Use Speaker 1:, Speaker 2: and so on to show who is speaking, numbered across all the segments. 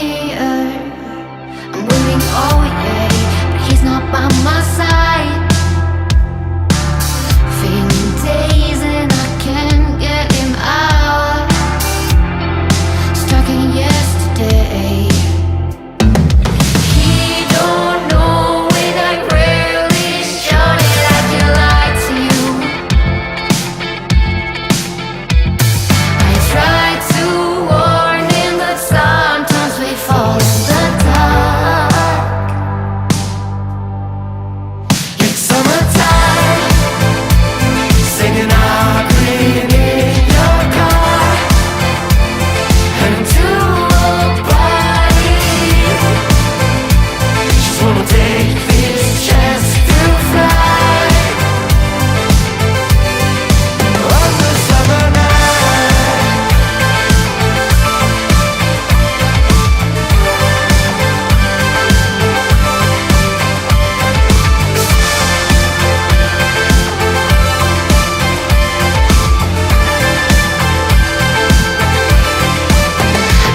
Speaker 1: happier. I'm willing, oh yeah, but he's not by my side. Feeling days and I can't get him out. Stuck in yesterday. He don't know it, I rarely showed it. I can lie to you. I tried to warn him, but sometimes we fall in the dark. It's summertime, singing our green in your car, heading to a party. Just wanna take this chance to fly on the summer night.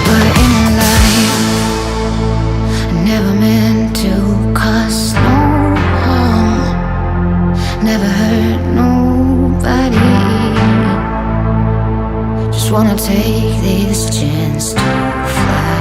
Speaker 1: But in my life, I never meant to cause no harm, never hurt nobody. Just wanna take this chance to fly.